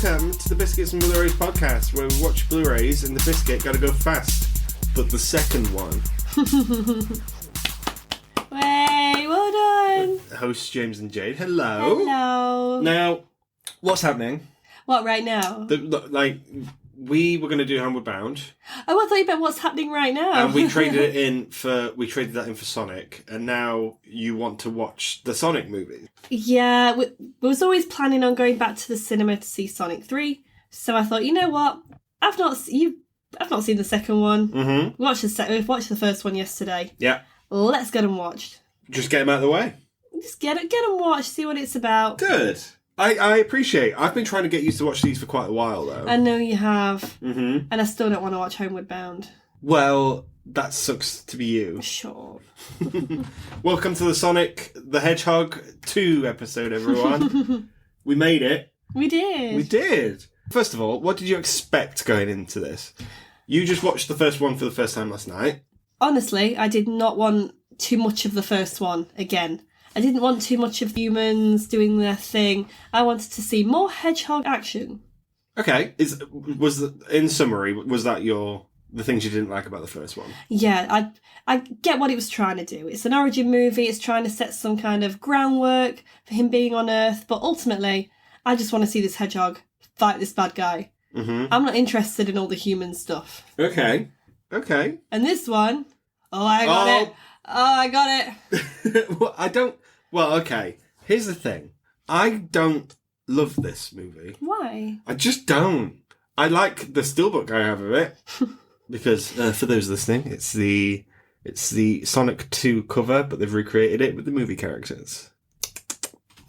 Welcome to the Biscuits and Blurays podcast, where we watch Blu-rays and the biscuit gotta go fast. But the second one. Way, well done. Hosts James and Jade. Hello. Hello. Now, what's happening? What, right now? We were going to do Homeward Bound. Oh, I thought you meant what's happening right now. And we traded that in for Sonic, and now you want to watch the Sonic movie. Yeah, we was always planning on going back to the cinema to see Sonic 3. So I thought, you know what? I've not seen the second one. Mm-hmm. We've watched the first one yesterday. Yeah. Let's get them watched. Just get them out of the way. Just get them watched, see what it's about. Good. I appreciate. I've been trying to get used to watch these for quite a while, though. I know you have. Mm-hmm. And I still don't want to watch Homeward Bound. Well, that sucks to be you. Sure. Welcome to the Sonic the Hedgehog 2 episode, everyone. We made it. We did. We did. First of all, what did you expect going into this? You just watched the first one for the first time last night. Honestly, I did not want too much of the first one again. I didn't want too much of humans doing their thing. I wanted to see more hedgehog action. Okay. In summary, was that the things you didn't like about the first one? Yeah, I get what it was trying to do. It's an origin movie. It's trying to set some kind of groundwork for him being on Earth. But ultimately, I just want to see this hedgehog fight this bad guy. Mm-hmm. I'm not interested in all the human stuff. Okay. And this one, I got it. Well, okay. Here's the thing. I don't love this movie. Why? I just don't. I like the steelbook I have of it. Because, for those listening, it's the Sonic 2 cover, but they've recreated it with the movie characters.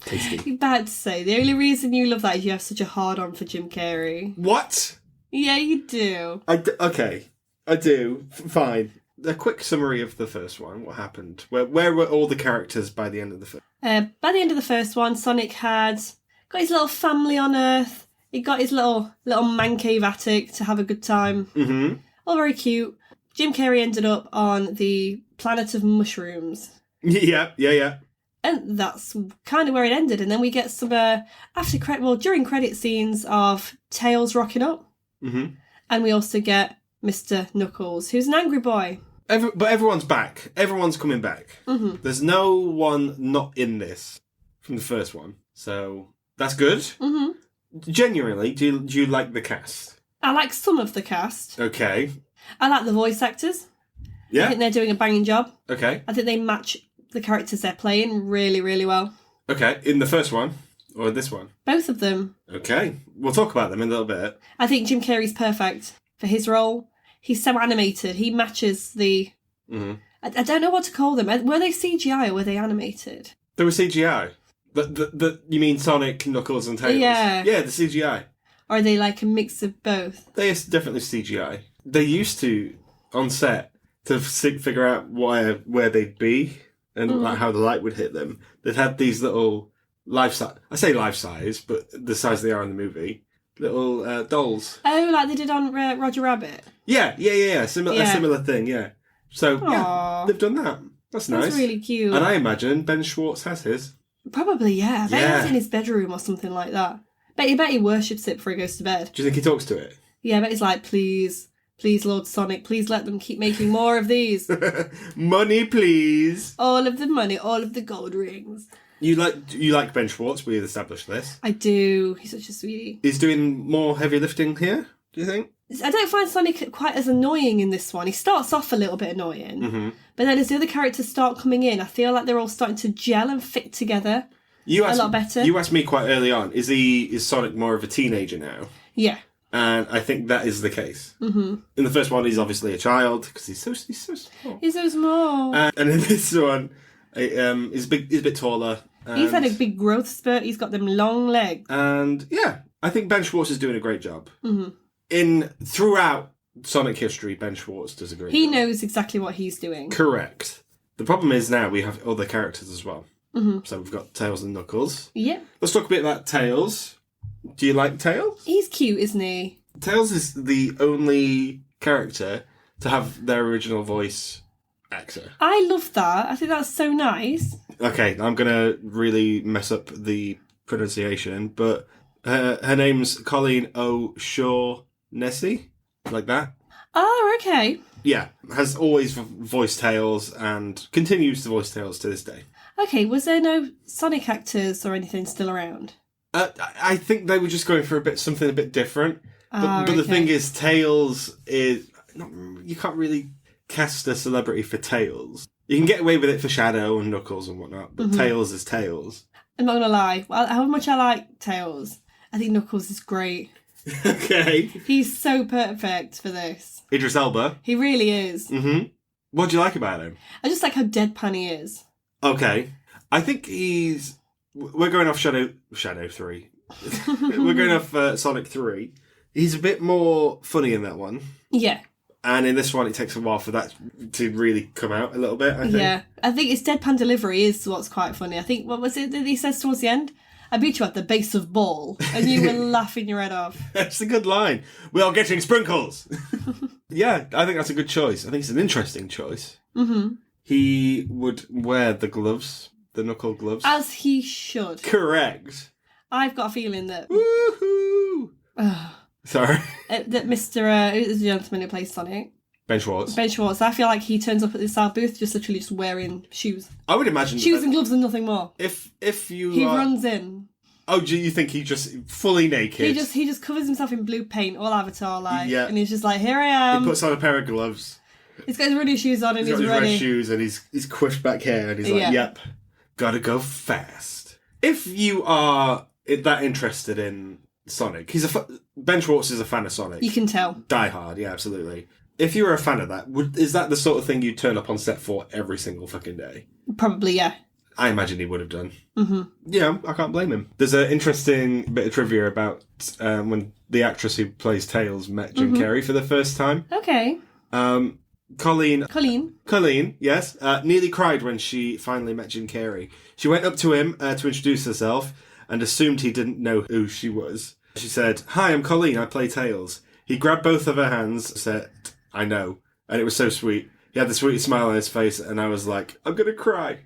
Tasty. You're about to say, the only reason you love that is you have such a hard-on for Jim Carrey. What? Yeah, you do. Okay. I do. Fine. A quick summary of the first one. What happened? Where were all the characters by the end of the film? By the end of the first one, Sonic had got his little family on Earth. He got his little man cave attic to have a good time. Mm-hmm. All very cute. Jim Carrey ended up on the planet of mushrooms. Yeah. And that's kind of where it ended. And then we get some during credit scenes of Tails rocking up. Mm-hmm. And we also get Mr. Knuckles, who's an angry boy. But everyone's back. Everyone's coming back. Mm-hmm. There's no one not in this from the first one. So that's good. Mm-hmm. Genuinely, do you like the cast? I like some of the cast. Okay. I like the voice actors. Yeah. I think they're doing a banging job. Okay. I think they match the characters they're playing really, really well. Okay. In the first one or this one? Both of them. Okay. We'll talk about them in a little bit. I think Jim Carrey's perfect for his role. He's so animated. He matches the... Mm-hmm. I don't know what to call them. Were they CGI or were they animated? They were CGI. You mean Sonic, Knuckles and Tails? Yeah. Yeah, the CGI. Or are they like a mix of both? They are definitely CGI. They used to, on set, to figure out where they'd be and like how the light would hit them. They'd had these little life-size... I say life-size, but the size they are in the movie... Little dolls. Oh, like they did on Roger Rabbit? Yeah. A similar thing, yeah. So, yeah, they've done that. That's nice. That's really cute. And I imagine Ben Schwartz has his. Probably, yeah. I bet he has it in his bedroom or something like that. Bet he worships it before he goes to bed. Do you think he talks to it? Yeah, I bet he's like, please, Lord Sonic, please let them keep making more of these. Money, please. All of the money, all of the gold rings. You like Ben Schwartz, we've established this. I do. He's such a sweetie. He's doing more heavy lifting here, do you think? I don't find Sonic quite as annoying in this one. He starts off a little bit annoying, but then as the other characters start coming in, I feel like they're all starting to gel and fit together a lot better. You asked me quite early on, is Sonic more of a teenager now? Yeah. And I think that is the case. Mm-hmm. In the first one, he's obviously a child, because he's so small. He's so small. And in this one, he's a bit taller. He's had a big growth spurt. He's got them long legs. And yeah, I think Ben Schwartz is doing a great job. Mm-hmm. Throughout Sonic history, Ben Schwartz does a great job. He knows exactly what he's doing. Correct. The problem is now we have other characters as well. Mm-hmm. So we've got Tails and Knuckles. Yep. Let's talk a bit about Tails. Do you like Tails? He's cute, isn't he? Tails is the only character to have their original voice actor. I love that. I think that's so nice. Okay, I'm going to really mess up the pronunciation, but Her name's Colleen O'Shaughnessy, like that. Oh, okay. Yeah, has always voiced Tails and continues to voice Tails to this day. Okay, was there no Sonic actors or anything still around? I think they were just going for something a bit different. But the thing is, Tails is... you can't really cast a celebrity for Tails. You can get away with it for Shadow and Knuckles and whatnot, but Tails is Tails. I'm not gonna lie. Well, how much I like Tails, I think Knuckles is great. Okay. He's so perfect for this. Idris Elba. He really is. Mm-hmm. What do you like about him? I just like how deadpan he is. Okay. I think he's... We're going off Shadow 3. We're going off Sonic 3. He's a bit more funny in that one. Yeah. And in this one, it takes a while for that to really come out a little bit, I think. Yeah. I think his deadpan delivery is what's quite funny. I think, what was it that he says towards the end? I beat you at the base of ball, and you were laughing your head off. That's a good line. We are getting sprinkles. Yeah, I think that's a good choice. I think it's an interesting choice. Mm-hmm. He would wear the gloves, the knuckle gloves. As he should. Correct. I've got a feeling that... Woohoo! Sorry. That Mr. Who's the gentleman who plays Sonic? Ben Schwartz. Ben Schwartz. I feel like he turns up at this sound booth just literally just wearing shoes. I would imagine... Shoes and gloves and nothing more. If you He runs in. Oh, do you think he just fully naked? He just covers himself in blue paint, all Avatar-like. Yeah. And he's just like, here I am. He puts on a pair of gloves. He's got his running shoes on and he's got his ready. red shoes and he's quiffed back hair and he's like, yep, gotta go fast. If you are that interested in Sonic, Ben Schwartz is a fan of Sonic. You can tell. Die hard, yeah, absolutely. If you were a fan of that, is that the sort of thing you'd turn up on set for every single fucking day? Probably, yeah. I imagine he would have done. Mm-hmm. Yeah, I can't blame him. There's an interesting bit of trivia about when the actress who plays Tails met Jim Carrey for the first time. Okay. Colleen, yes, nearly cried when she finally met Jim Carrey. She went up to him to introduce herself and assumed he didn't know who she was. She said, "Hi, I'm Colleen, I play Tails." He grabbed both of her hands, said, "I know." And it was so sweet. He had the sweetest smile on his face and I was like, I'm going to cry.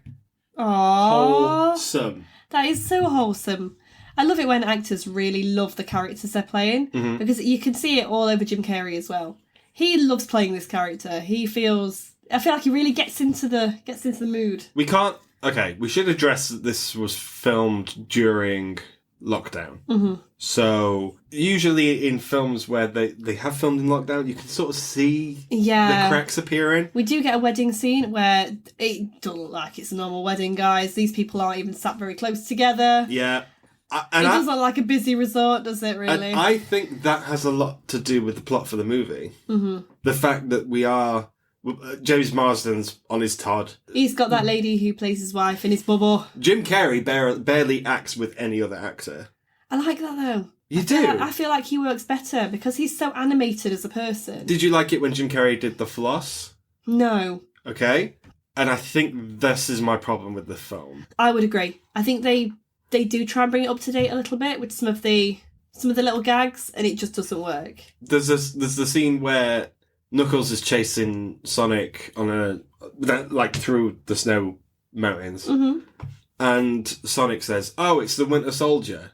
Aww. Wholesome. That is so wholesome. I love it when actors really love the characters they're playing because you can see it all over Jim Carrey as well. He loves playing this character. I feel like he really gets into the mood. We should address that this was filmed during lockdown. Mm-hmm. So usually in films where they have filmed in lockdown, you can sort of see the cracks appearing. We do get a wedding scene where it doesn't look like it's a normal wedding, guys. These people aren't even sat very close together. Yeah. It doesn't look like a busy resort, does it, really? And I think that has a lot to do with the plot for the movie. Mm-hmm. The fact that James Marsden's on his Todd. He's got that lady who plays his wife in his bubble. Jim Carrey barely acts with any other actor. I like that, though. You do? I feel like he works better because he's so animated as a person. Did you like it when Jim Carrey did the floss? No. Okay. And I think this is my problem with the film. I would agree. I think they do try and bring it up to date a little bit with some of the little gags, and it just doesn't work. There's the scene where Knuckles is chasing Sonic through the snow mountains, and Sonic says, "Oh, it's the Winter Soldier."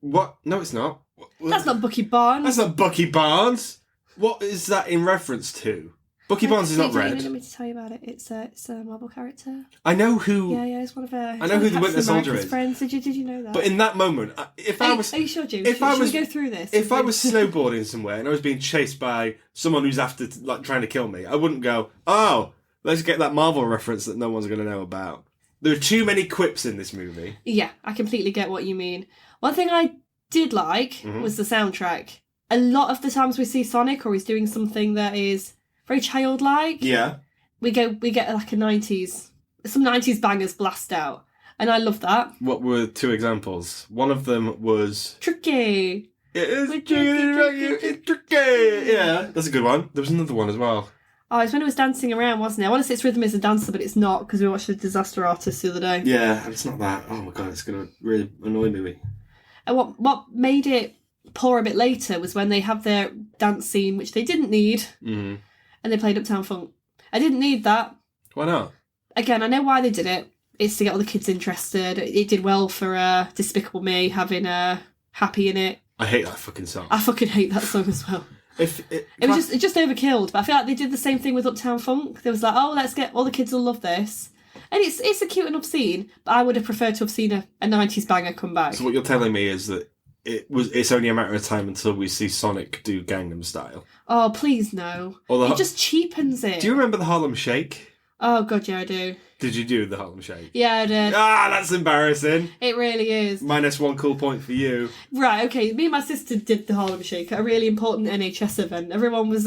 What? No, it's not. That's not Bucky Barnes. That's not Bucky Barnes. What is that in reference to? Bucky Barnes is not red. Let me tell you about it. It's a Marvel character. I know who. Yeah, it's one of her. I know who the Winter Soldier is. Friends. Did you know that? But in that moment, are you sure, James? Should we go through this? If I was snowboarding somewhere and I was being chased by someone who's after trying to kill me, I wouldn't go, "Oh, let's get that Marvel reference that no one's going to know about." There are too many quips in this movie. Yeah, I completely get what you mean. One thing I did like was the soundtrack. A lot of the times we see Sonic or he's doing something that is very childlike. Yeah. We get like some 90s bangers blast out. And I love that. What were two examples? One of them was... Tricky. It is tricky. Yeah, that's a good one. There was another one as well. Oh, it's when it was dancing around, wasn't it? I want to say it's Rhythm is a Dancer, but it's not, because we watched The Disaster Artist the other day. Yeah, and it's not that. Oh my god, it's going to really annoy me. And what made it poor a bit later was when they have their dance scene, which they didn't need, and they played Uptown Funk. I didn't need that. Why not? Again, I know why they did it. It's to get all the kids interested. It did well for Despicable Me having happy in it. I hate that fucking song. I fucking hate that song as well. It just overkilled, but I feel like they did the same thing with Uptown Funk. They was like, oh, let's get all the kids will love this, and it's a cute enough scene. But I would have preferred to have seen a 90s banger come back. So what you're telling me is that it's only a matter of time until we see Sonic do Gangnam Style. Oh, please no! It just cheapens it. Do you remember the Harlem Shake? Oh god, yeah, I do. Did you do the Harlem Shake? Yeah, I did. Ah, that's embarrassing. It really is. -1 cool point for you. Right, okay. Me and my sister did the Harlem Shake at a really important NHS event. Everyone was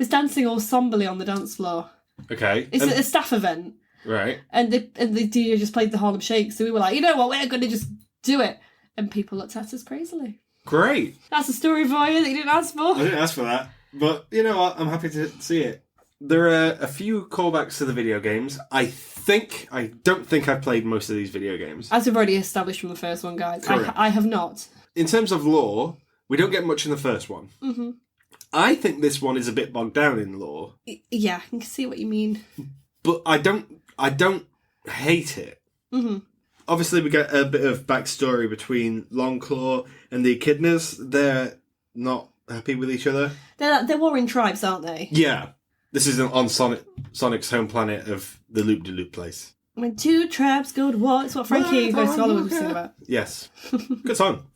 dancing all somberly on the dance floor. Okay. It's a staff event. Right. And the DJ just played the Harlem Shake, so we were like, you know what, we're going to just do it. And people looked at us crazily. Great. That's a story for you that you didn't ask for. I didn't ask for that. But you know what? I'm happy to see it. There are a few callbacks to the video games. I don't think I've played most of these video games. As we've already established from the first one, guys. I have not. In terms of lore, we don't get much in the first one. Mm-hmm. I think this one is a bit bogged down in lore. Yeah, I can see what you mean. But I don't hate it. Mm-hmm. Obviously, we get a bit of backstory between Longclaw and the Echidnas. They're not happy with each other. They're warring tribes, aren't they? Yeah. This is on Sonic's home planet of the Loop-de-Loop place. When two tribes go to war, it's what Frankie Goes to Hollywood was singing about. Yes. Good song.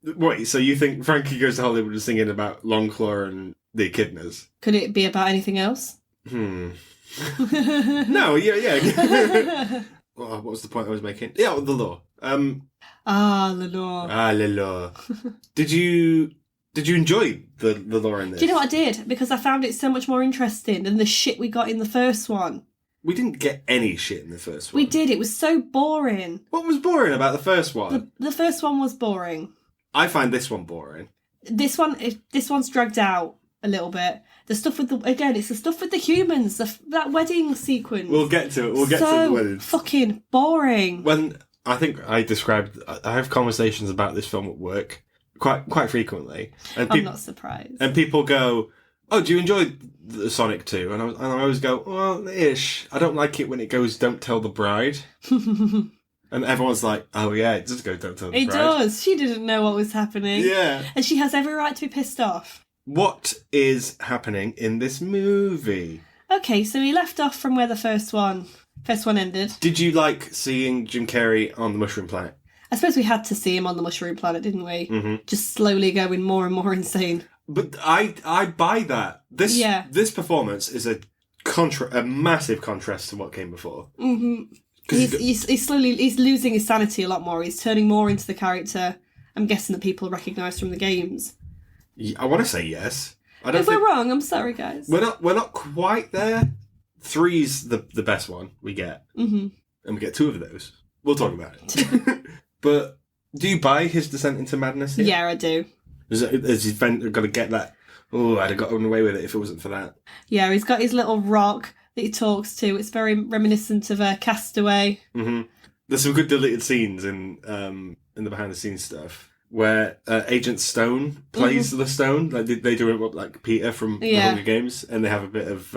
Wait, so you think Frankie Goes to Hollywood was singing about Longclaw and the Echidnas? Could it be about anything else? No, yeah. What was the point I was making? Yeah, the lore. The lore. The lore. Did you enjoy the lore in this? Do you know what I did? Because I found it so much more interesting than the shit we got in the first one. We didn't get any shit in the first one. We did. It was so boring. What was boring about the first one? The first one was boring. I find this one boring. This one's dragged out a little bit. The stuff with it's the stuff with the humans. That wedding sequence. We'll get to it. We'll get to the wedding. Fucking boring. When I think I have conversations about this film at work quite frequently, and I'm not surprised. And people go, "Oh, do you enjoy the Sonic 2?" And I always go, "Well, ish. I don't like it when it goes, 'Don't tell the bride.'" And everyone's like, "Oh yeah, it does go, 'Don't tell the bride.'" It does. She didn't know what was happening. Yeah, and she has every right to be pissed off. What is happening in this movie? Okay, so we left off from where the first one ended. Did you like seeing Jim Carrey on the Mushroom Planet? I suppose we had to see him on the Mushroom Planet, didn't we? Mm-hmm. Just slowly going more and more insane. But I buy that. This performance is a massive contrast to what came before. Mm-hmm. He's losing his sanity a lot more. He's turning more into the character I'm guessing that people recognise from the games. I want to say yes. If we're wrong, I'm sorry, guys. We're not quite there. 3's the best one we get, and we get 2 of those. We'll talk about it. But do you buy his descent into madness here? Yeah, I do. Is his friend got to get that? Oh, I'd have gotten away with it if it wasn't for that. Yeah, he's got his little rock that he talks to. It's very reminiscent of Castaway. Mm-hmm. There's some good deleted scenes in the behind the scenes stuff where Agent Stone plays the Stone. Like they do it like Peter from the Hunger Games, and they have a bit of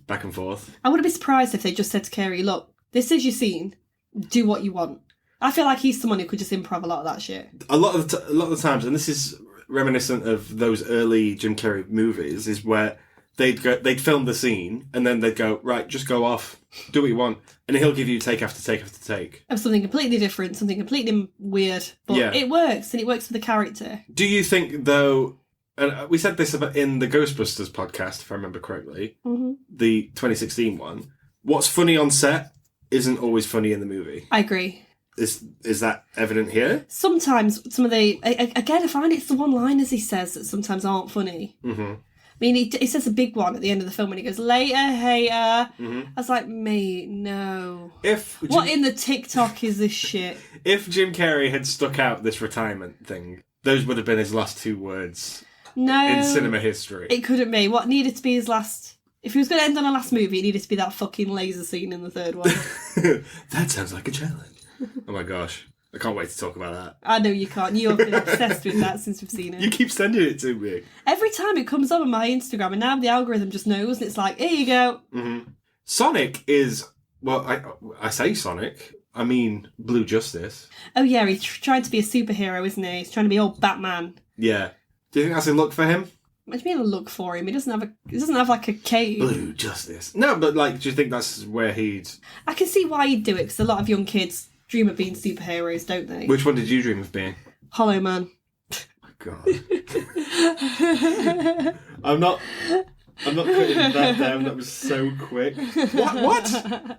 back and forth. I wouldn't be surprised if they just said to Carey, "Look, this is your scene. Do what you want." I feel like he's someone who could just improv a lot of that shit. A lot of the times, and this is reminiscent of those early Jim Carrey movies, is where they'd film the scene and then they'd go, right, just go off, do what you want, and he'll give you take after take after take of something completely different, something completely weird, but it works, and it works for the character. Do you think, though, and we said this about in the Ghostbusters podcast, if I remember correctly, the 2016 one, what's funny on set isn't always funny in the movie? I agree. Is that evident here? Sometimes some of again, I find it's the one-liners he says that sometimes aren't funny. Mm-hmm. I mean, he says a big one at the end of the film when he goes, "Later, hater." Mm-hmm. I was like, mate, no. What in the TikTok is this shit? If Jim Carrey had stuck out this retirement thing, those would have been his last 2 words in cinema history. It couldn't be. What needed to be his last... If he was going to end on a last movie, it needed to be that fucking laser scene in the 3rd one. That sounds like a challenge. Oh my gosh. I can't wait to talk about that. I know you can't. You've been obsessed with that since we've seen it. You keep sending it to me. Every time it comes up on my Instagram, and now the algorithm just knows, and it's like, here you go. Mm-hmm. Sonic is... Well, I say Sonic. I mean Blue Justice. Oh yeah, he's trying to be a superhero, isn't he? He's trying to be old Batman. Yeah. Do you think that's a look for him? What do you mean a look for him? He doesn't have like a cape. Blue Justice. No, but like, do you think that's where he'd... I can see why he'd do it, because a lot of young kids dream of being superheroes, don't they? Which one did you dream of being? Hollow Man. God. I'm not putting that down. That was so quick. What?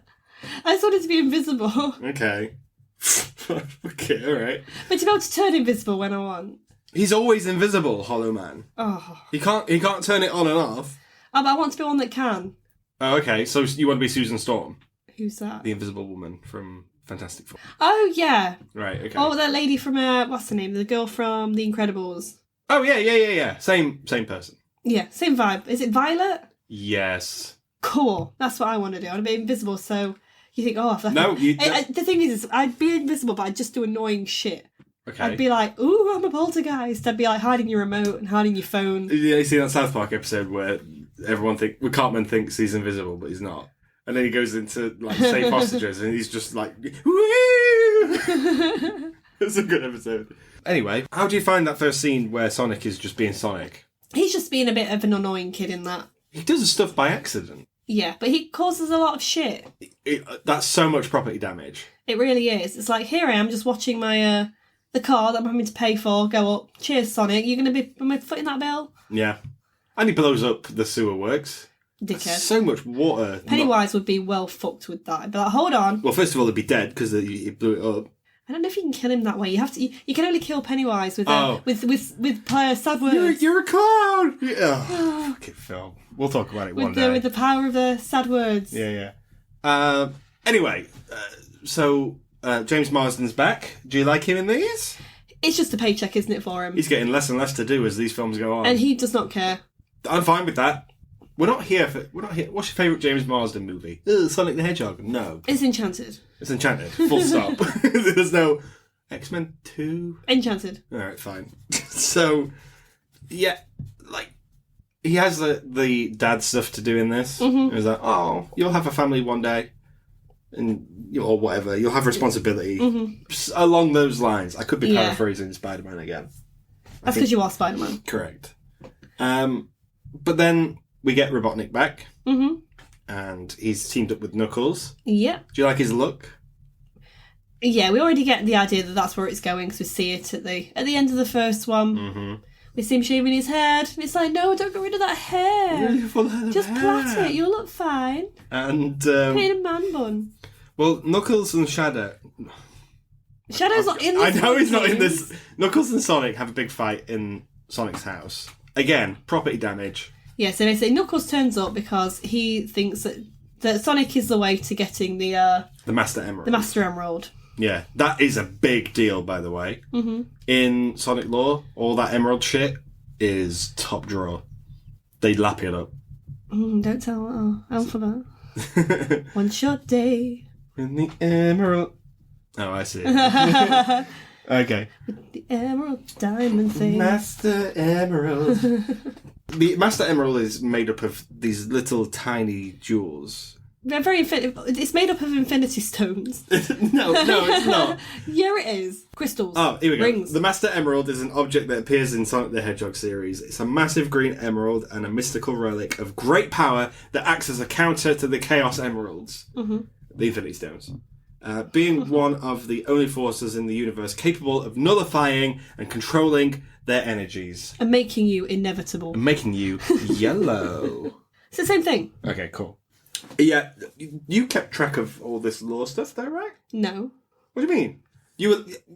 I just wanted to be invisible. Okay. Okay, alright. But to be able to turn invisible when I want. He's always invisible, Hollow Man. Oh. He can't turn it on and off. Oh, but I want to be one that can. Oh, okay. So you want to be Susan Storm? Who's that? The Invisible Woman from Fantastic Four. Oh, yeah. Right, okay. Oh, that lady from, what's her name? The girl from The Incredibles. Oh, yeah. Same person. Yeah, same vibe. Is it Violet? Yes. Cool. That's what I want to do. I want to be invisible, so you think, oh, No, you... the thing is, I'd be invisible, but I'd just do annoying shit. Okay. I'd be like, ooh, I'm a poltergeist. I'd be like hiding your remote and hiding your phone. Yeah, you see that South Park episode where Cartman thinks he's invisible, but he's not. And then he goes into, like, safe hostages, and he's just like, woo! It's a good episode. Anyway, how do you find that first scene where Sonic is just being Sonic? He's just being a bit of an annoying kid in that. He does stuff by accident. Yeah, but he causes a lot of shit. That's so much property damage. It really is. It's like, here I am just watching my the car that I'm having to pay for go up. Cheers, Sonic. You're going to be footing that bill? Yeah. And he blows up the sewer works. Dickhead. That's so much water. Pennywise would be well fucked with that. I'd be like, hold on. Well, first of all, he'd be dead because he blew it up. I don't know if you can kill him that way. You have to. You can only kill Pennywise with sad words. You're a clown. Oh, fucking film. We'll talk about it one day. With the power of the sad words. Yeah. Anyway, so James Marsden's back. Do you like him in these? It's just a paycheck, isn't it, for him? He's getting less and less to do as these films go on, and he does not care. I'm fine with that. We're not here. What's your favourite James Marsden movie? Sonic the Hedgehog. No. It's Enchanted. It's Enchanted. Full stop. There's no X-Men 2. Enchanted. All right, fine. So, yeah, like he has the dad stuff to do in this. Mm-hmm. He's like, oh, you'll have a family one day, and or whatever. You'll have responsibility along those lines. I could be paraphrasing Spider-Man again. That's because you are Spider-Man. Correct. But then we get Robotnik back, and he's teamed up with Knuckles. Yeah. Do you like his look? Yeah, we already get the idea that that's where it's going because we see it at the end of the first one. Mm-hmm. We see him shaving his head, and it's like, no, don't get rid of that hair. Just plait it, you'll look fine. And paint a man bun. Well, Knuckles and Shadow's not in this. I know he's not in this. Knuckles and Sonic have a big fight in Sonic's house. Again, property damage. Yeah, so they say Knuckles turns up because he thinks that Sonic is the way to getting the Master Emerald. The Master Emerald. Yeah, that is a big deal, by the way. Mm-hmm. In Sonic lore, all that Emerald shit is top drawer. They lap it up. Don't tell Alphabet. One short day. In the Emerald. Oh, I see. Okay. With the Emerald Diamond thing. Master Emerald. The Master Emerald is made up of these little tiny jewels. They're very it's made up of infinity stones. No, it's not. Yeah, it is. Crystals. Oh, here we go. Rings. The Master Emerald is an object that appears in Sonic the Hedgehog series. It's a massive green emerald and a mystical relic of great power that acts as a counter to the Chaos Emeralds, the Infinity Stones. Being one of the only forces in the universe capable of nullifying and controlling their energies. And making you inevitable. And making you yellow. It's the same thing. Okay, cool. Yeah, you kept track of all this lore stuff though, right? No. What do you mean?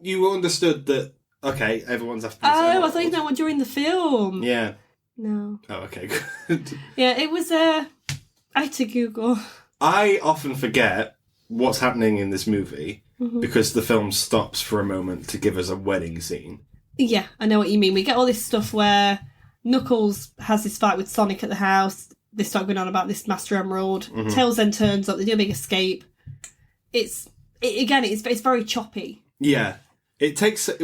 You understood that, okay, everyone's after this. Oh, I thought you meant during the film. Yeah. No. Oh, okay, good. Yeah, it was, I had to Google. I often forget what's happening in this movie because the film stops for a moment to give us a wedding scene. Yeah, I know what you mean. We get all this stuff where Knuckles has this fight with Sonic at the house. They start going on about this Master Emerald. Tails then turns up. They do a big escape. It's very choppy. Yeah, it takes a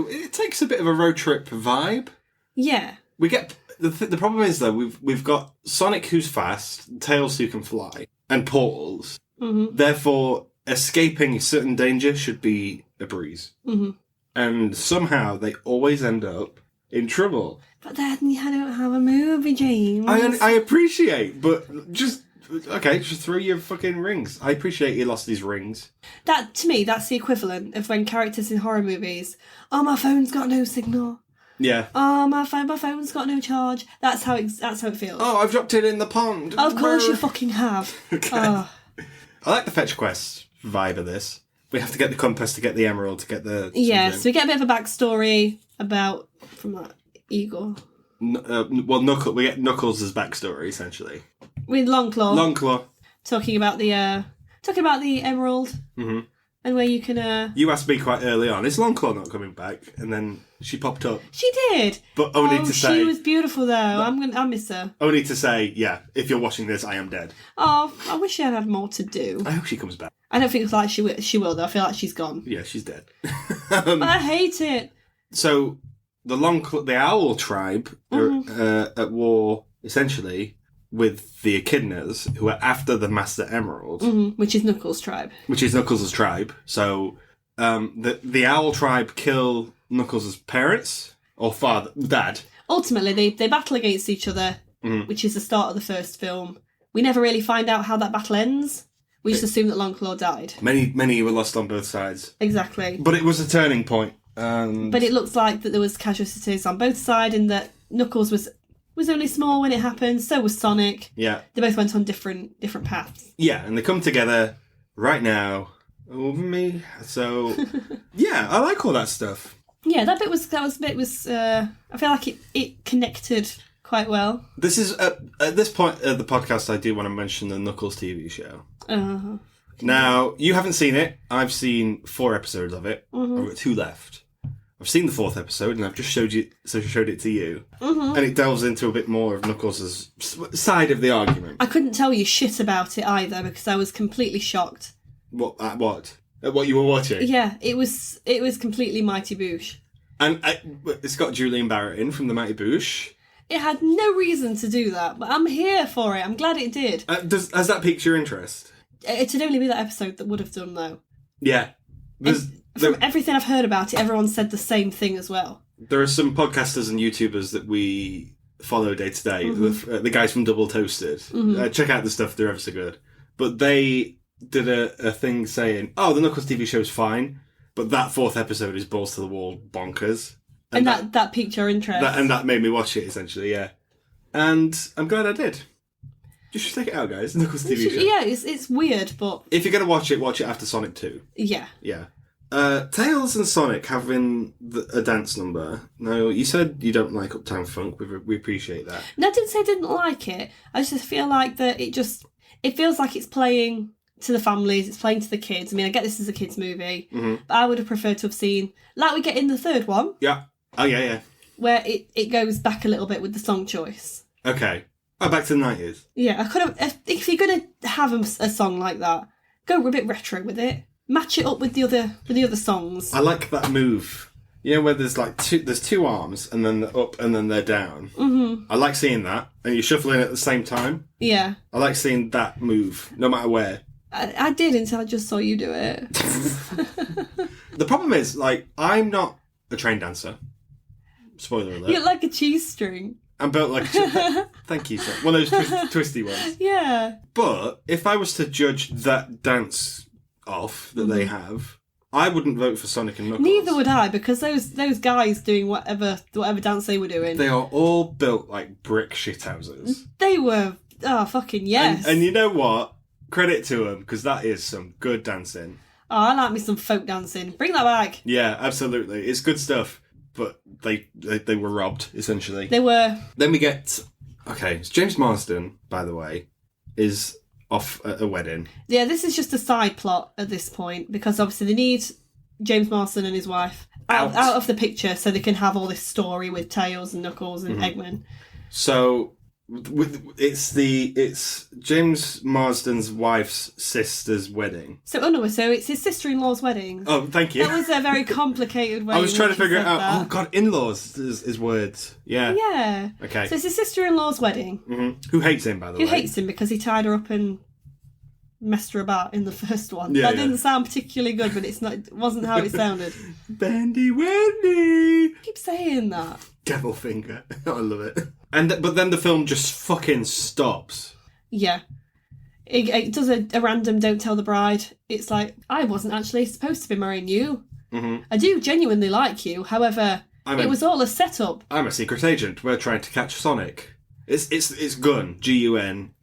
bit of a road trip vibe. Yeah, we get the problem is though we've got Sonic who's fast, Tails who can fly, and portals. Therefore, escaping certain danger should be a breeze. Mm-hmm. And somehow they always end up in trouble. But then you don't have a movie, James. I appreciate, but just throw your fucking rings. I appreciate he lost his rings. That, to me, that's the equivalent of when characters in horror movies, oh, my phone's got no signal. Yeah. Oh, my phone's got no charge. That's how it feels. Oh, I've dropped it in the pond. Of course you fucking have. Okay. Oh. I like the fetch quest vibe of this. We have to get the compass to get the emerald to get the... Yeah, so we get a bit of a backstory from that Igor. We get Knuckles' backstory, essentially. With Longclaw. Longclaw. Talking about the emerald. Mm-hmm. And where you can... You asked me quite early on, is Longclaw not coming back? And then she popped up. She did! But only to say... she was beautiful, though. I miss her. Only to say, yeah, if you're watching this, I am dead. Oh, I wish she had more to do. I hope she comes back. I don't think it's like she will, though. I feel like she's gone. Yeah, she's dead. But I hate it. So, the Owl tribe are at war, essentially, with the Echidnas, who are after the Master Emerald. Mm-hmm. Which is Knuckles' tribe. Which is Knuckles' tribe. So, the Owl tribe kill Knuckles' parents, or dad. Ultimately, they battle against each other, which is the start of the first film. We never really find out how that battle ends. We just assume that Longclaw died. Many were lost on both sides. Exactly. But it was a turning point. But it looks like that there was casualties on both sides, and that Knuckles was only small when it happened. So was Sonic. Yeah. They both went on different paths. Yeah, and they come together right now over me. So yeah, I like all that stuff. Yeah, that bit was. I feel like it connected quite well. This is at this point of the podcast, I do want to mention the Knuckles TV show. Uh-huh. Now, you haven't seen it. I've seen 4 episodes of it. Mm-hmm. I've got 2 left. I've seen the 4th episode, and I've just showed it to you. Mm-hmm. And it delves into a bit more of Knuckles' side of the argument. I couldn't tell you shit about it either because I was completely shocked. What? At what? At what you were watching? Yeah, it was completely Mighty Boosh. And it's got Julian Barrett in from the Mighty Boosh. It had no reason to do that, but I'm here for it. I'm glad it did. Has that piqued your interest? It'd only be that episode that would have done, though. Yeah. From everything I've heard about it, everyone said the same thing as well. There are some podcasters and YouTubers that we follow day to day. The guys from Double Toasted. Mm-hmm. Check out the stuff, they're ever so good. But they did a thing saying, oh, the Knuckles TV show's fine, but that 4th episode is balls to the wall bonkers. And that piqued your interest. That made me watch it, essentially, yeah. And I'm glad I did. You should check it out, guys. Knuckles TV show. Yeah, it's weird, but... If you're going to watch it after Sonic 2. Yeah. Yeah. Tails and Sonic having a dance number. Now, you said you don't like Uptown Funk. We appreciate that. No, I didn't say I didn't like it. I just feel like that it feels like it's playing to the families, it's playing to the kids. I mean, I get this is a kids' movie, but I would have preferred to have seen, like we get in the 3rd one. Yeah. Oh, yeah. Where it goes back a little bit with the song choice. Okay. Oh, back to the 90s. Yeah, I could have. If you're going to have a song like that, go a bit retro with it. Match it up with the other songs. I like that move. You know where there's there's 2 arms and then they're up and then they're down. Mm-hmm. I like seeing that, and you're shuffling at the same time. Yeah. I like seeing that move, no matter where. I did until I just saw you do it. The problem is, I'm not a trained dancer. Spoiler alert. You look like a cheese string. I'm built like thank you, sir. One of those twisty ones. Yeah. But if I was to judge that dance off that they have, I wouldn't vote for Sonic and Knuckles. Neither would I, because those guys doing whatever dance they were doing. They are all built like brick shithouses. They were, fucking yes. And you know what? Credit to them, because that is some good dancing. Oh, I like me some folk dancing. Bring that back. Yeah, absolutely. It's good stuff. But they were robbed, essentially. They were. Then we get... Okay, James Marsden, by the way, is off at a wedding. Yeah, this is just a side plot at this point, because obviously they need James Marsden and his wife out of the picture so they can have all this story with Tails and Knuckles and Eggman. So... It's James Marsden's wife's sister's wedding. So it's his sister-in-law's wedding. Oh, thank you. That was a very complicated way. I was trying to figure it out. That. Oh God, in-laws is words. Yeah. Yeah. Okay. So it's his sister-in-law's wedding. Mm-hmm. Who hates him, by the way? Who hates him because he tied her up and messed her about in the first one. Yeah, That didn't sound particularly good, but it wasn't how it sounded. Bendy Wendy! Keep saying that. Devil finger. I love it. But then the film just fucking stops. Yeah. It does a random don't tell the bride. It's like, I wasn't actually supposed to be marrying you. Mm-hmm. I do genuinely like you. However, it was all a setup. I'm a secret agent. We're trying to catch Sonic. It's Gun, G-U-N,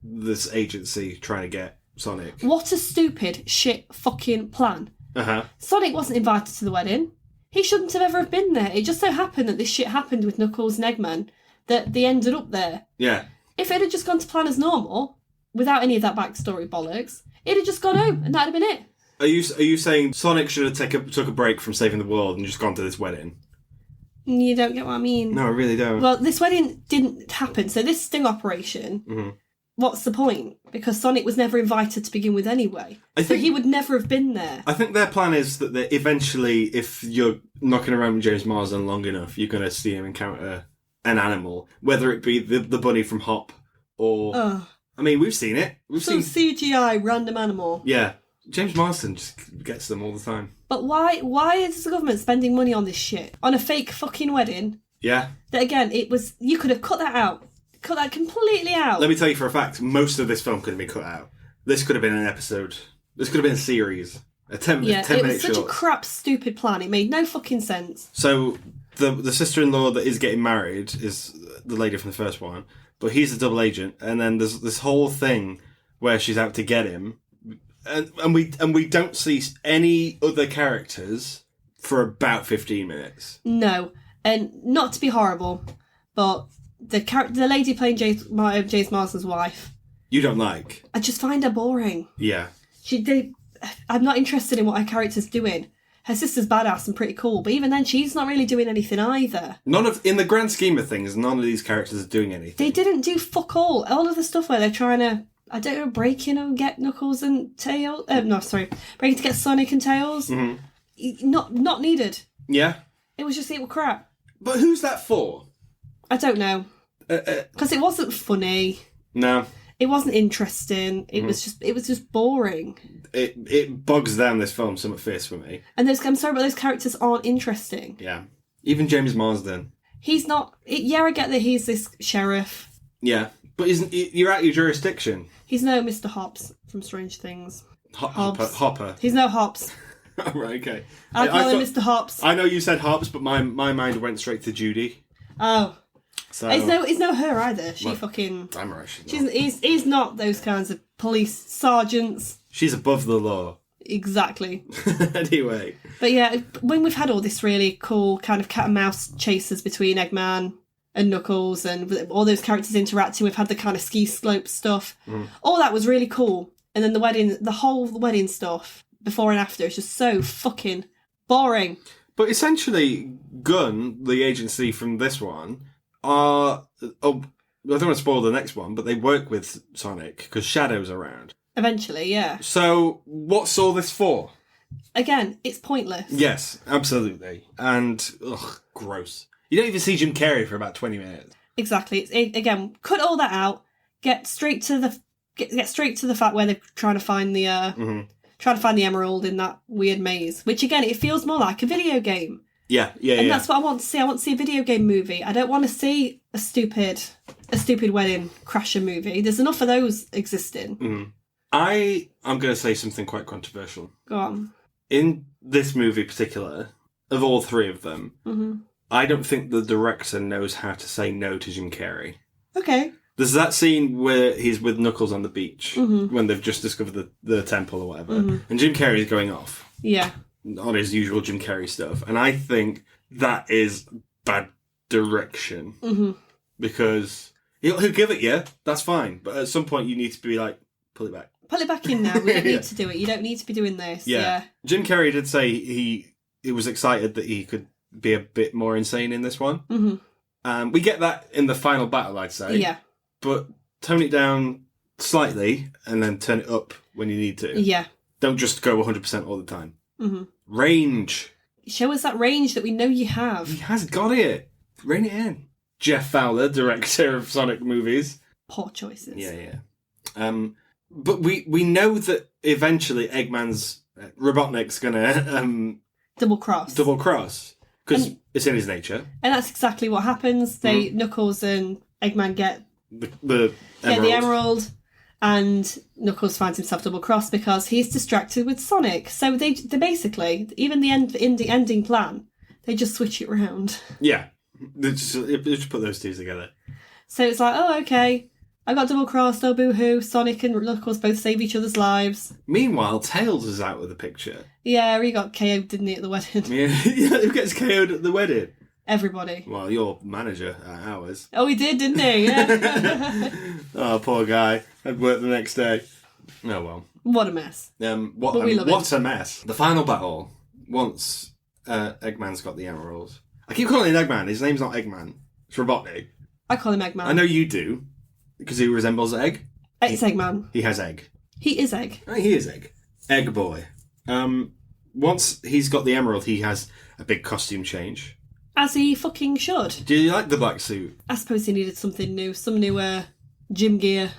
this agency trying to get Sonic. What a stupid, shit fucking plan. Uh-huh. Sonic wasn't invited to the wedding. He shouldn't have ever have been there. It just so happened that this shit happened with Knuckles and Eggman, that they ended up there. Yeah. If it had just gone to plan as normal, without any of that backstory bollocks, it'd have just gone home and that'd have been it. Are you saying Sonic should have took a break from saving the world and just gone to this wedding? You don't get what I mean. No, I really don't. Well, this wedding didn't happen, so this sting operation, what's the point? Because Sonic was never invited to begin with anyway. So he would never have been there. I think their plan is that eventually, if you're knocking around with James Marsden long enough, you're going to see him encounter an animal, whether it be the bunny from Hop or... I mean, we've seen it. We've Some seen CGI random animal. Yeah. James Marsden just gets them all the time. But why is the government spending money on this shit? On a fake fucking wedding? Yeah. That again, you could have cut that out. Cut that completely out. Let me tell you for a fact, most of this film could have been cut out. This could have been an episode. This could have been a series. A 10 minute short. It was such a crap, stupid plan. It made no fucking sense. So, the sister-in-law that is getting married is the lady from the first one, but he's a double agent, and then there's this whole thing where she's out to get him, and we don't see any other characters for about 15 minutes. No, and not to be horrible, but the lady playing James Marsden's wife, you don't like. I just find her boring. Yeah. I'm not interested in what her character's doing. Her sister's badass and pretty cool, but even then, she's not really doing anything either. In the grand scheme of things, none of these characters are doing anything. They didn't do fuck all. All of the stuff where they're trying to, I don't know, break in and get Knuckles and Tails. Break in to get Sonic and Tails. Mm-hmm. Not needed. Yeah. It was crap. But who's that for? I don't know. Because it wasn't funny. No. It wasn't interesting. It was just boring. It bogs down this film somewhat fierce for me. And I'm sorry, but those characters aren't interesting. Yeah. Even James Marsden. He's not... Yeah, I get that he's this sheriff. Yeah. But you're out your jurisdiction. He's no Mr. Hops from Strange Things. Hopper. He's no Hops. Right, okay. I call him Mr. Hops. I know you said Hops, but my mind went straight to Judy. Oh. So, it's no her either. She I'm right. He's not those kinds of police sergeants. She's above the law. Exactly. Anyway. But yeah, when we've had all this really cool kind of cat and mouse chases between Eggman and Knuckles and all those characters interacting, we've had the kind of ski slope stuff. All that was really cool. And then the whole wedding stuff, before and after, is just so fucking boring. But essentially, Gun, the agency from this one, I don't want to spoil the next one, but they work with Sonic because Shadow's around. Eventually, yeah. So, what's all this for? Again, it's pointless. Yes, absolutely. And, gross. You don't even see Jim Carrey for about 20 minutes. Exactly. Again, cut all that out. Get straight to the fact where they're trying to find the emerald in that weird maze. Which again, it feels more like a video game. Yeah. And that's what I want to see. I want to see a video game movie. I don't want to see a stupid wedding crasher movie. There's enough of those existing. Mm. I'm going to say something quite controversial. Go on. In this movie in particular, of all three of them, I don't think the director knows how to say no to Jim Carrey. Okay. There's that scene where he's with Knuckles on the beach when they've just discovered the temple or whatever, and Jim Carrey is going off. Yeah. On his usual Jim Carrey stuff. And I think that is bad direction. Because he'll give it you, that's fine. But at some point you need to be like, pull it back. Pull it back in now. We don't need to do it. You don't need to be doing this. Yeah. Jim Carrey did say he was excited that he could be a bit more insane in this one. We get that in the final battle, I'd say. Yeah. But tone it down slightly and then turn it up when you need to. Yeah. Don't just go 100% all the time. Range. Show us that range that we know you have. He has got it. Rein it in. Jeff Fowler, director of Sonic movies. Poor choices. Yeah. But we know that eventually Eggman's Robotnik's gonna Double cross. because it's in his nature. And that's exactly what happens. Knuckles and Eggman get the the emerald, and Knuckles finds himself double crossed because he's distracted with Sonic. So they basically, even in the ending plan, they just switch it around. Yeah, they just put those two together. So it's like, oh, okay, I got double crossed, oh boo-hoo, Sonic and Knuckles both save each other's lives. Meanwhile, Tails is out of the picture. Yeah, he got KO'd, didn't he, at the wedding? Yeah, who gets KO'd at the wedding? Everybody. Well, your manager at ours. Oh, he did, didn't he? Yeah. Oh, poor guy. Had work the next day. Oh, well. What a mess. What's a mess? The final battle, once Eggman's got the emeralds. I keep calling him Eggman. His name's not Eggman. It's Robotnik. I call him Eggman. I know you do, because he resembles Egg. It's Eggman. He has Egg. He is Egg. He is Egg. Egg boy. Once he's got the emerald, he has a big costume change. As he fucking should. Do you like the black suit? I suppose he needed something new. Some new gym gear.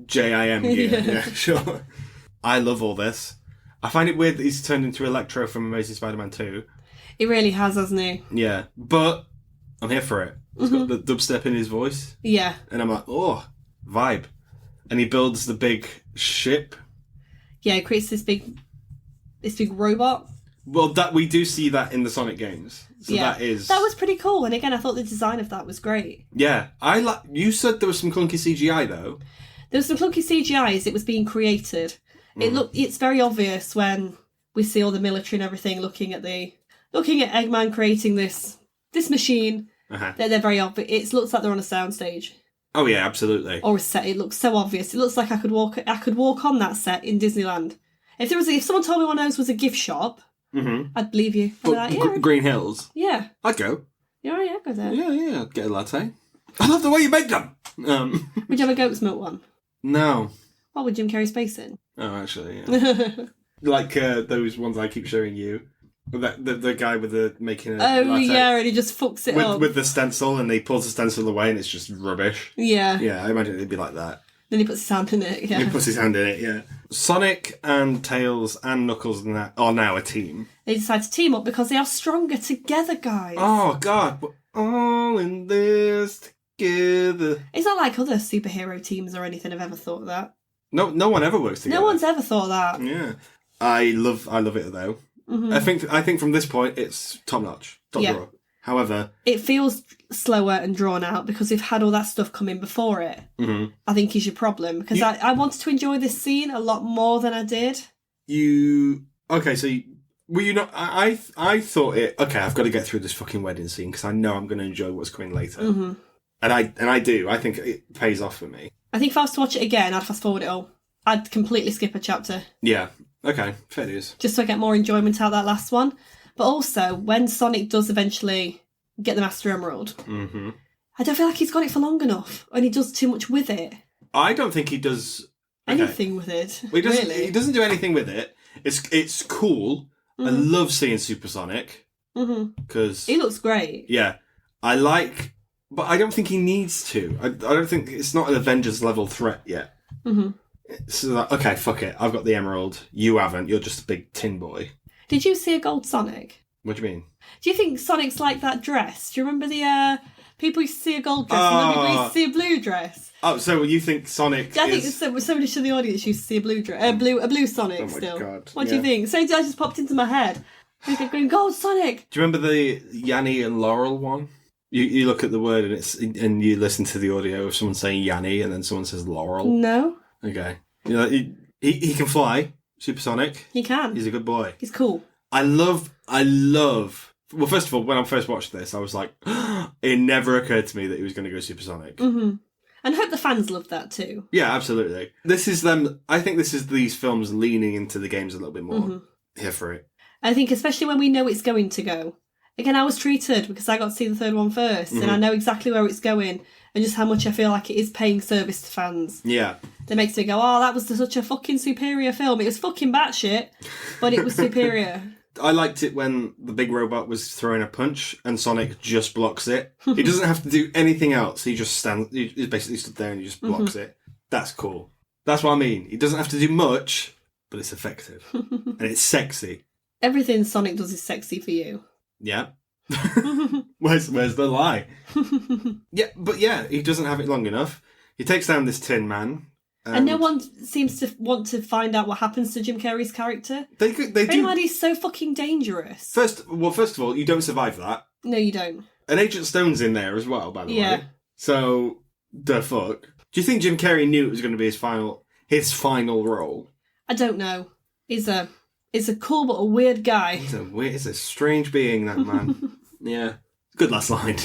JIM gear, yeah, sure. I love all this. I find it weird that he's turned into Electro from Amazing Spider-Man 2. He really has, hasn't he? Yeah, but I'm here for it. He's got the dubstep in his voice. Yeah. And I'm like, oh, vibe. And he builds the big ship. Yeah, he creates this big robot. Well, that we do see that in the Sonic games. So that was pretty cool. And again, I thought the design of that was great. Yeah. You said there was some clunky CGI though. There was some clunky CGI as it was being created. It's very obvious when we see all the military and everything looking at Eggman creating this machine. They're very obvious. It looks like they're on a soundstage. Oh yeah, absolutely. Or a set. It looks so obvious. It looks like I could walk on that set in Disneyland. If someone told me one of those was a gift shop, I'd believe you. But Green Hills? Yeah. I'd go. Yeah, I'd go there. Yeah, I'd get a latte. I love the way you make them! Would you have a goat's milk one? No. What would Jim Carrey space in? Oh, actually, yeah. Like those ones I keep showing you. The guy with the making a latte. Yeah, and he just fucks it up. With the stencil, and he pulls the stencil away and it's just rubbish. Yeah. Yeah, I imagine it'd be like that. Then he puts his hand in it, yeah. He puts his hand in it, yeah. Sonic and Tails and Knuckles and that are now a team. They decide to team up because they are stronger together, guys. Oh, God. We're all in this together. It's not like other superhero teams or anything I've ever thought of that. No one ever works together. No one's ever thought that. Yeah. I love it, though. Mm-hmm. I think from this point, it's top-notch. Top draw. However, it feels slower and drawn out because they've had all that stuff come in before it. Mm-hmm. I think is your problem because I wanted to enjoy this scene a lot more than I did. Were you not? I thought it. Okay, I've got to get through this fucking wedding scene because I know I'm going to enjoy what's coming later, and I do. I think it pays off for me. I think if I was to watch it again, I'd fast forward it all. I'd completely skip a chapter. Yeah. Okay. Fair dues. Just so I get more enjoyment out of that last one. But also, when Sonic does eventually get the Master Emerald, I don't feel like he's got it for long enough, and he does too much with it. I don't think he does anything with it. Well, he doesn't do anything with it. It's cool. I love seeing Super Sonic because he looks great. Yeah, but I don't think he needs to. I don't think it's not an Avengers level threat yet. So like, okay, fuck it. I've got the Emerald. You haven't. You're just a big tin boy. Did you see a gold Sonic? What do you mean? Do you think Sonic's like that dress? Do you remember the people used to see a gold dress and then people used to see a blue dress? Oh, so you think Sonic I think somebody to the audience used to see a blue dress, a blue Sonic still. God. What do you think? So that just popped into my head. I kept going, gold Sonic! Do you remember the Yanni and Laurel one? You look at the word and you listen to the audio of someone saying Yanni and then someone says Laurel. No. Okay. He can fly. Supersonic. He can. He's a good boy. He's cool. I love. Well, first of all, when I first watched this, I was like, it never occurred to me that he was going to go supersonic. And I hope the fans love that too. Yeah, absolutely. This is them. I think this is these films leaning into the games a little bit more. Here for it. I think especially when we know it's going to go. Again, I was treated because I got to see the third one first, and I know exactly where it's going and just how much I feel like it is paying service to fans. Yeah. That makes me go, oh, that was such a fucking superior film. It was fucking batshit, but it was superior. I liked it when the big robot was throwing a punch and Sonic just blocks it. He doesn't have to do anything else. He just stands. He basically stood there and he just blocks it. That's cool. That's what I mean. He doesn't have to do much, but it's effective. And it's sexy. Everything Sonic does is sexy for you. Yeah. Where's the lie? Yeah, he doesn't have it long enough. He takes down this Tin Man. And no one seems to want to find out what happens to Jim Carrey's character. They do. He's so fucking dangerous. First of all, you don't survive that. No, you don't. And Agent Stone's in there as well, by the Yeah. way. So, the fuck? Do you think Jim Carrey knew it was going to be his final role? I don't know. He's a cool but a weird guy. He's a strange being, that man. Yeah. Good last line.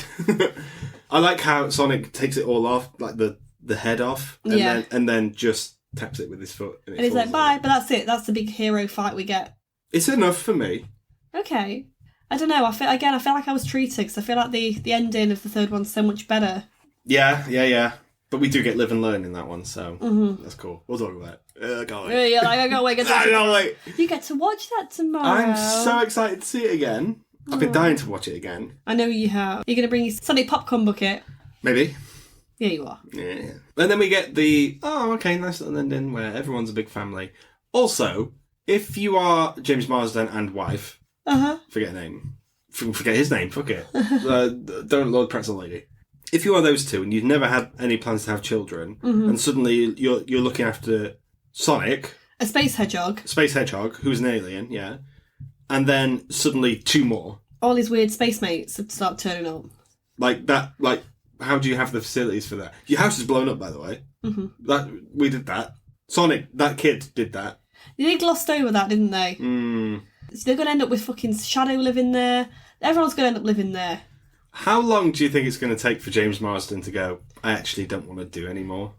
I like how Sonic takes it all off, like the head off, and then just taps it with his foot. And he's like, bye, but that's it. That's the big hero fight we get. It's enough for me. Okay. I don't know. I feel like I was treated, because I feel like the ending of the third one's so much better. Yeah. But we do get live and learn in that one, so that's cool. We'll talk about it. I can't wait. Yeah, I can't wait. I can't wait. You get to watch that tomorrow. I'm so excited to see it again. I've been dying to watch it again. I know you have. You're going to bring your Sonic popcorn bucket. Maybe. Yeah, you are. Yeah. And then we get nice little ending where everyone's a big family. Also, if you are James Marsden and wife, forget his name, fuck it. Don't Lord Pretzel Lady. If you are those two and you've never had any plans to have children, and suddenly you're looking after Sonic, a space hedgehog, who's an alien, yeah, and then suddenly two more, all his weird space mates start turning up. Like that, how do you have the facilities for that? Your house is blown up, by the way. We did that. Sonic, that kid did that. They glossed over that, didn't they? So they're going to end up with fucking Shadow living there. Everyone's going to end up living there. How long do you think it's going to take for James Marsden to go, I actually don't want to do anymore?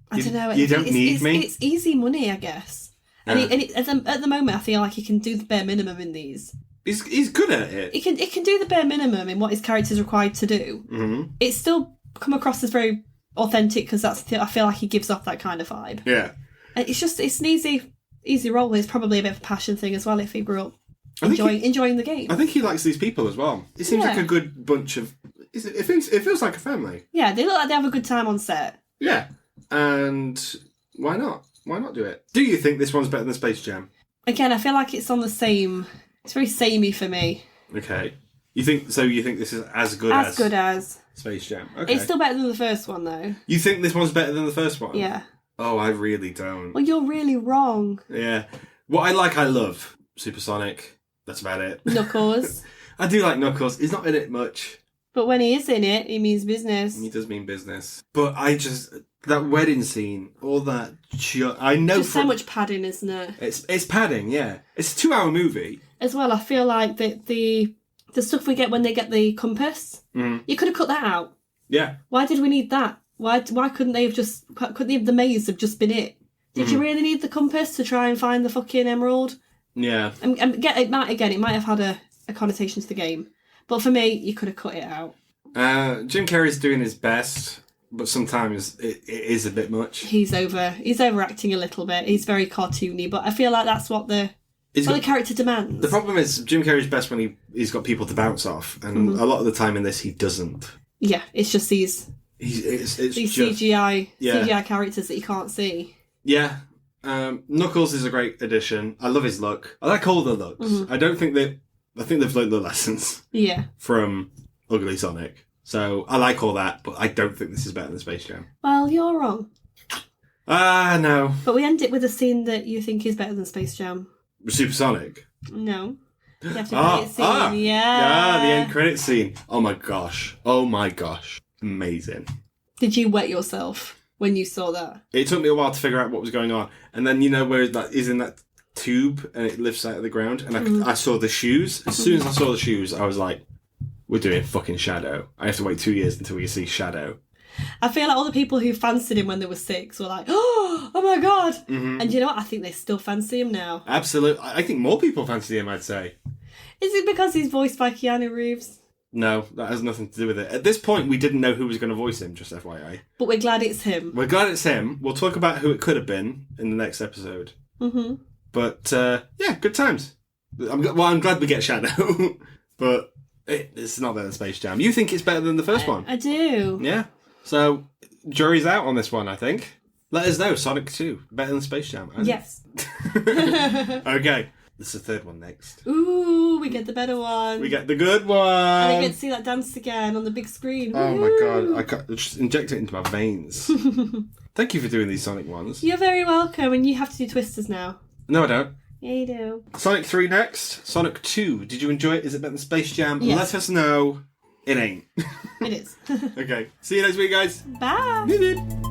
I don't know. You don't need me? It's easy money, I guess. And at the moment, I feel like he can do the bare minimum in these. He's good at it. He can do the bare minimum in what his character's required to do. It's still come across as very authentic, because I feel like he gives off that kind of vibe. Yeah. And it's an easy role. It's probably a bit of a passion thing as well if he grew up enjoying the game. I think he likes these people as well. It seems like a good bunch of... It feels like a family. Yeah, they look like they have a good time on set. Yeah. And why not? Why not do it? Do you think this one's better than Space Jam? Again, I feel like it's on the same... It's very samey for me. Okay. You think this is as good as Space Jam? Okay. It's still better than the first one, though. You think this one's better than the first one? Yeah. Oh, I really don't. Well, you're really wrong. Yeah. What I love. Supersonic. That's about it. Knuckles. I do like Knuckles. He's not in it much. But when he is in it, he means business. He does mean business. But that wedding scene, all that... I know... Just so much padding, isn't it? It's padding, yeah. It's a 2-hour movie. As well, I feel like the stuff we get when they get the compass, you could have cut that out. Yeah. Why did we need that? Why couldn't the maze have just been it? Did you really need the compass to try and find the fucking emerald? Yeah. It might have had a connotation to the game. But for me, you could have cut it out. Jim Carrey's doing his best, but sometimes it is a bit much. He's overacting a little bit. He's very cartoony, but I feel like that's what the character demands. The problem is Jim Carrey's best when he's got people to bounce off, and a lot of the time in this he doesn't. Yeah, it's just these CGI characters that you can't see. Yeah. Knuckles is a great addition. I love his look. I like all the looks. I think they've learned the lessons. Yeah. From Ugly Sonic. So I like all that, but I don't think this is better than Space Jam. Well, you're wrong. No. But we end it with a scene that you think is better than Space Jam. Supersonic? No. You have to credit scene. Yeah, the end credit scene. Oh my gosh. Amazing. Did you wet yourself when you saw that? It took me a while to figure out what was going on. And then, where that is in that tube and it lifts out of the ground, and I saw the shoes. As soon as I saw the shoes, I was like, we're doing fucking Shadow. I have to wait 2 years until we see Shadow. I feel like all the people who fancied him when they were 6 were like, oh my god. Mm-hmm. And you know what? I think they still fancy him now. Absolutely. I think more people fancy him, I'd say. Is it because he's voiced by Keanu Reeves? No, that has nothing to do with it. At this point, we didn't know who was going to voice him, just FYI. But we're glad it's him. We're glad it's him. We'll talk about who it could have been in the next episode. Mm-hmm. But, yeah, good times. I'm glad we get Shadow. But it's not better than Space Jam. You think it's better than the first one? I do. Yeah. So, jury's out on this one, I think. Let us know. Sonic 2. Better than Space Jam. Yes. Okay. This is the third one next. Ooh, we get the better one. We get the good one. And I get to see that dance again on the big screen. Oh Woo! my god. I can't just inject it into my veins. Thank you for doing these Sonic ones. You're very welcome, and you have to do Twisters now. No, I don't. Yeah, you do. Sonic 3 next. Sonic 2. Did you enjoy it? Is it better than Space Jam? Yes. Let us know. It ain't. It is. Okay. See you next week, guys. Bye. Bye.